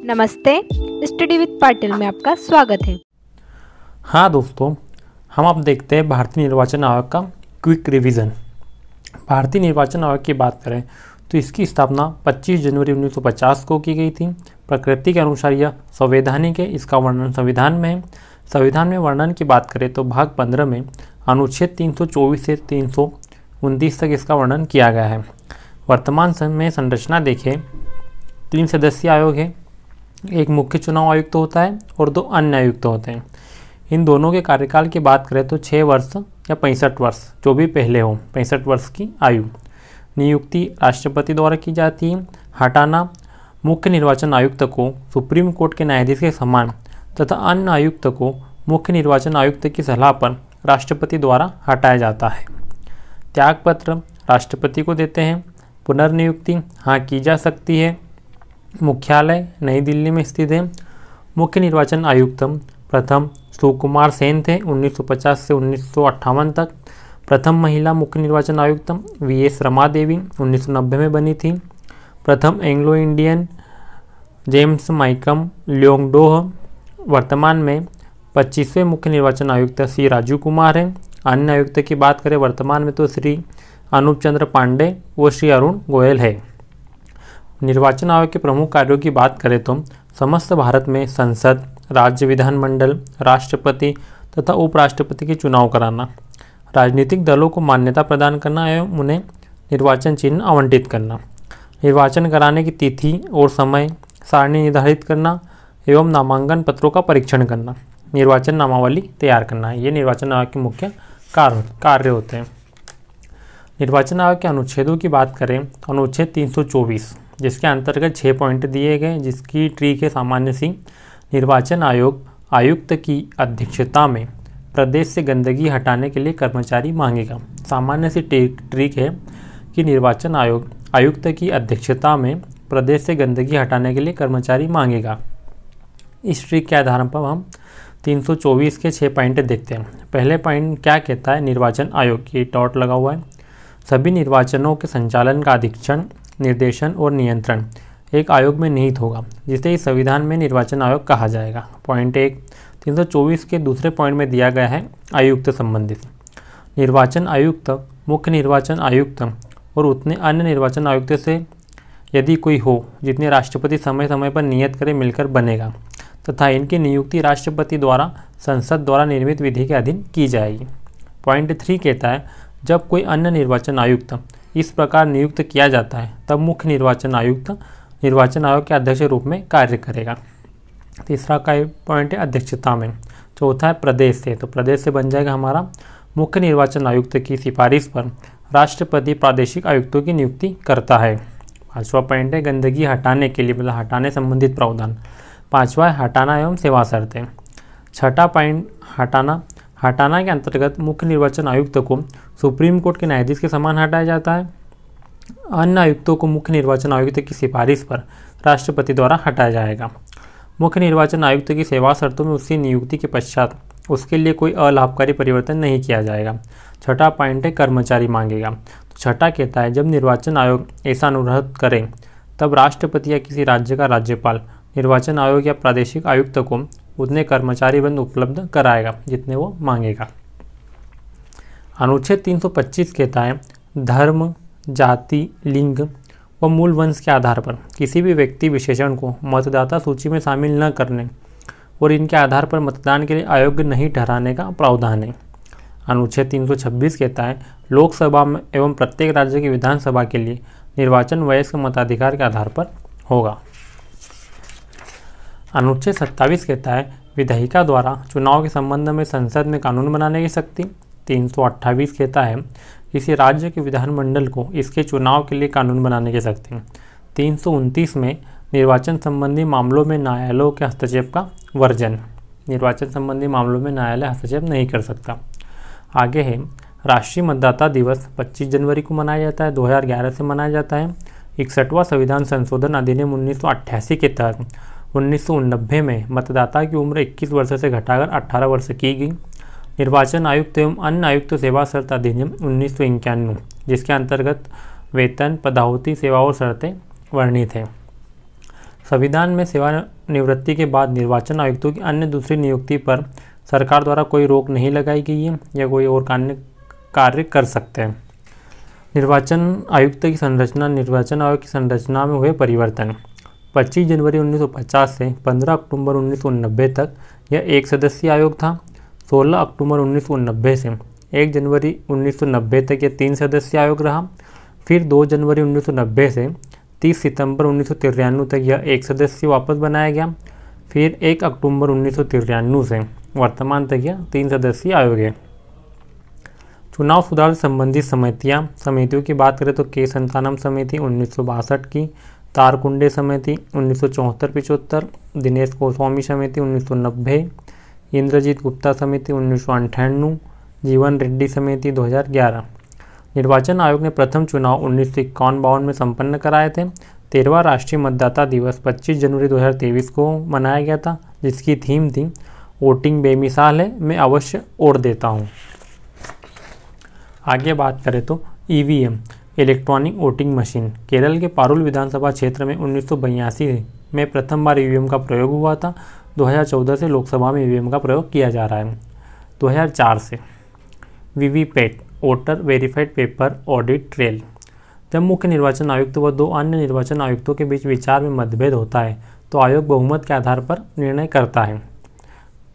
नमस्ते, study with Patil में आपका स्वागत है। हाँ दोस्तों, हम अब देखते हैं भारतीय निर्वाचन आयोग का क्विक रिवीजन। भारतीय निर्वाचन आयोग की बात करें तो इसकी स्थापना 25 जनवरी 1950 को की गई थी। प्रकृति के अनुसार यह संवैधानिक है। इसका वर्णन संविधान में है। संविधान में वर्णन की बात करें तो भाग 15 में अनुच्छेद 324 से 329 तक इसका वर्णन किया गया है। वर्तमान में संरचना देखें, 3 सदस्यीय आयोग है। एक मुख्य चुनाव आयुक्त होता है और 2 अन्य आयुक्त होते हैं। इन दोनों के कार्यकाल की बात करें तो 6 वर्ष या 65 वर्ष, जो भी पहले हो, 65 वर्ष की आयु। नियुक्ति राष्ट्रपति द्वारा की जाती है। हटाना, मुख्य निर्वाचन आयुक्त को सुप्रीम कोर्ट के न्यायाधीश के समान तथा अन्य आयुक्त को मुख्य निर्वाचन आयुक्त की सलाह पर राष्ट्रपति द्वारा हटाया जाता है। त्यागपत्र राष्ट्रपति को देते हैं। पुनर्नियुक्ति हाँ की जा सकती है। मुख्यालय नई दिल्ली में स्थित है। मुख्य निर्वाचन आयुक्त प्रथम सुकुमार सेन थे 1950 से 1958 तक। प्रथम महिला मुख्य निर्वाचन आयुक्त वीएस रमा देवी 1990 में बनी थी। प्रथम एंग्लो इंडियन जेम्स माइकम ल्योंगडोह। वर्तमान में 25वें मुख्य निर्वाचन आयुक्त श्री राजीव कुमार हैं। अन्य आयुक्त की बात करें वर्तमान में तो श्री अनूप चंद्र पांडे व श्री अरुण गोयल है। निर्वाचन आयोग के प्रमुख कार्यों की बात करें तो समस्त भारत में संसद, राज्य विधानमंडल, राष्ट्रपति तथा उपराष्ट्रपति के चुनाव कराना, राजनीतिक दलों को मान्यता प्रदान करना एवं उन्हें निर्वाचन चिन्ह आवंटित करना, निर्वाचन कराने की तिथि और समय सारणी निर्धारित करना एवं नामांकन पत्रों का परीक्षण करना, निर्वाचन नामावली तैयार करना। ये निर्वाचन आयोग के मुख्य कार्य होते हैं। निर्वाचन आयोग के अनुच्छेदों की बात करें, अनुच्छेद 324 जिसके अंतर्गत 6 पॉइंट दिए गए, जिसकी ट्रिक है सामान्य सी। निर्वाचन आयोग आयुक्त की अध्यक्षता में प्रदेश से गंदगी हटाने के लिए कर्मचारी मांगेगा। सामान्य सी ट्रिक है कि निर्वाचन आयोग आयुक्त की अध्यक्षता में प्रदेश से गंदगी हटाने के लिए कर्मचारी मांगेगा। इस ट्रिक के आधार पर हम 324 के 6 पॉइंट देखते हैं। पहले पॉइंट क्या कहता है, निर्वाचन आयोग की डॉट लगा हुआ है। सभी निर्वाचनों के संचालन का अधीक्षण, निर्देशन और नियंत्रण एक आयोग में निहित होगा, जिसे इस संविधान में निर्वाचन आयोग कहा जाएगा। पॉइंट 1 324 के दूसरे पॉइंट में दिया गया है आयुक्त संबंधित। निर्वाचन आयुक्त मुख्य निर्वाचन आयुक्त और उतने अन्य निर्वाचन आयुक्त से यदि कोई हो जितने राष्ट्रपति समय समय पर नियत करे मिलकर बनेगा तथा इनकी नियुक्ति राष्ट्रपति द्वारा संसद द्वारा निर्मित विधि के अधीन की जाएगी। पॉइंट 3 कहता है, जब कोई अन्य निर्वाचन आयुक्त इस प्रकार नियुक्त किया जाता है तब मुख्य निर्वाचन आयुक्त निर्वाचन आयोग के अध्यक्ष रूप में कार्य करेगा। तीसरा का पॉइंट है अध्यक्षता में। चौथा है प्रदेश से, तो प्रदेश से बन जाएगा हमारा मुख्य निर्वाचन आयुक्त की सिफारिश पर राष्ट्रपति प्रादेशिक आयुक्तों की नियुक्ति करता है। 5वां पॉइंट है गंदगी हटाने के लिए, मतलब हटाने संबंधित प्रावधान। 5वां है हटाना एवं सेवा शर्तें। 6ठा पॉइंट हटाना के अंतर्गत मुख्य निर्वाचन आयुक्त को सुप्रीम कोर्ट के न्यायाधीश के समान हटाया जाता है। अन्य आयुक्तों को मुख्य निर्वाचन आयुक्त की सिफारिश पर राष्ट्रपति द्वारा हटाया जाएगा। मुख्य निर्वाचन आयुक्त की सेवा शर्तों में उसकी नियुक्ति के पश्चात उसके लिए कोई अलाभकारी परिवर्तन नहीं किया जाएगा। 6ठा पॉइंट है कर्मचारी मांगेगा। तो 6ठा कहता है, जब निर्वाचन आयोग ऐसा अनुरोध करे तब राष्ट्रपति या किसी राज्य का राज्यपाल निर्वाचन आयोग या प्रादेशिक आयुक्त को उतने कर्मचारी बंद उपलब्ध कराएगा जितने वो मांगेगा। अनुच्छेद 325 कहता है, धर्म, जाति, लिंग व मूल वंश के आधार पर किसी भी व्यक्ति विशेषण को मतदाता सूची में शामिल न करने और इनके आधार पर मतदान के लिए अयोग्य नहीं ठहराने का प्रावधान है। अनुच्छेद 326 कहता है, लोकसभा में एवं प्रत्येक राज्य की विधानसभा के लिए निर्वाचन वयस्क मताधिकार के आधार पर होगा। अनुच्छेद 27 कहता है, विधायिका द्वारा चुनाव के संबंध में संसद में कानून बनाने की शक्ति। 328 कहता है, किसी राज्य के विधानमंडल को इसके चुनाव के लिए कानून बनाने की शक्ति। 329 में निर्वाचन संबंधी मामलों में न्यायालयों के हस्तक्षेप का वर्जन। निर्वाचन संबंधी मामलों में न्यायालय हस्तक्षेप नहीं कर सकता। आगे है राष्ट्रीय मतदाता दिवस 25 जनवरी को मनाया जाता है, 2011 से मनाया जाता है। 61वां संविधान संशोधन अधिनियम 1988 के तहत 1990 में मतदाता की उम्र 21 वर्ष से घटाकर 18 वर्ष की गई। निर्वाचन आयुक्त एवं अन्य आयुक्त सेवा शर्त अधिनियम 1991, जिसके अंतर्गत वेतन, पदावती, सेवा और शर्तें वर्णित हैं। संविधान में सेवानिवृत्ति के बाद निर्वाचन आयुक्तों की अन्य दूसरी नियुक्ति पर सरकार द्वारा कोई रोक नहीं लगाई गई है या कोई और कार्य कर सकते हैं। निर्वाचन आयुक्त की संरचना। निर्वाचन आयोग की संरचना में हुए परिवर्तन। 25 जनवरी 1950 से 15 अक्टूबर 1990 तक यह एक सदस्यीय आयोग था। 16 अक्टूबर 1990 से 1 जनवरी 1990 तक यह 3 सदस्यीय आयोग रहा। फिर 2 जनवरी 1990 से 30 सितंबर 1993 तक यह एक सदस्यीय वापस बनाया गया। फिर 1 अक्टूबर 1993 से वर्तमान तक यह 3 सदस्यीय आयोग है। चुनाव सुधार से संबंधित समितियों की बात करें तो के संतानम समिति 1962 की, तारकुंडे समिति 1974-75, दिनेश गोस्वामी समिति 1990, इंद्रजीत गुप्ता समिति 1998, जीवन रेड्डी समिति 2011। निर्वाचन आयोग ने प्रथम चुनाव 1951-52 में संपन्न कराए थे। 13वां राष्ट्रीय मतदाता दिवस 25 जनवरी 2023 को मनाया गया था, जिसकी थीम थी वोटिंग बेमिसाल है, मैं अवश्य वोट देता हूँ। आगे बात करें तो EVM electronic voting machine. Kerala के पारुल विधानसभा क्षेत्र में 1982 में प्रथम बार ईवीएम का प्रयोग हुआ था। 2014 से लोकसभा में ईवीएम का प्रयोग किया जा रहा है। 2004 से VVPAT voter verified paper audit trail. जब मुख्य निर्वाचन आयुक्त व 2 अन्य निर्वाचन आयुक्तों के बीच विचार में मतभेद होता है तो आयोग बहुमत के आधार पर निर्णय करता है।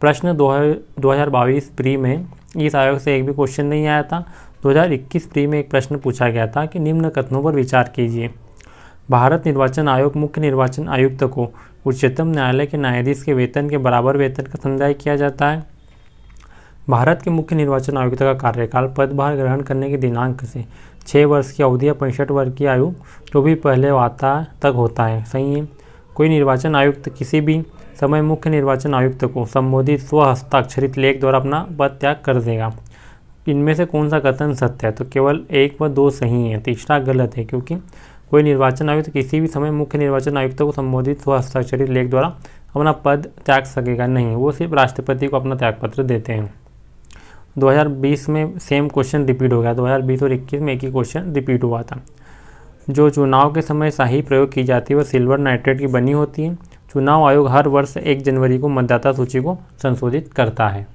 प्रश्न 2022 प्री में इस आयोग से एक भी क्वेश्चन नहीं आया था। 2021 प्री में एक प्रश्न पूछा गया था कि निम्न कथनों पर विचार कीजिए। भारत निर्वाचन आयोग मुख्य निर्वाचन आयुक्त को उच्चतम न्यायालय के न्यायाधीश के वेतन के बराबर वेतन का संदाय किया जाता है। भारत के मुख्य निर्वाचन आयुक्त का कार्यकाल पदभार ग्रहण करने के दिनांक से 6 वर्ष की अवधि या 65 वर्ष की आयु जो भी पहले आता तक होता है। सही है। कोई निर्वाचन आयुक्त किसी भी समय मुख्य निर्वाचन आयुक्त को संबोधित स्वहस्ताक्षरित लेख द्वारा अपना पद त्याग कर देगा। इनमें से कौन सा कथन सत्य है? तो केवल 1 व 2 सही है, तीसरा गलत है, क्योंकि कोई निर्वाचन आयुक्त किसी भी समय मुख्य निर्वाचन आयुक्त को संबोधित स्वहस्ताक्षरित लेख द्वारा अपना पद त्याग सकेगा नहीं, वो सिर्फ राष्ट्रपति को अपना त्यागपत्र देते हैं। 2020 में सेम क्वेश्चन रिपीट हो गया। 2020 और 21 में एक ही क्वेश्चन रिपीट हुआ था। जो चुनाव के समय स्याही प्रयोग की जाती है वह सिल्वर नाइट्रेट की बनी होती है। चुनाव आयोग हर वर्ष 1 जनवरी को मतदाता सूची को संशोधित करता है।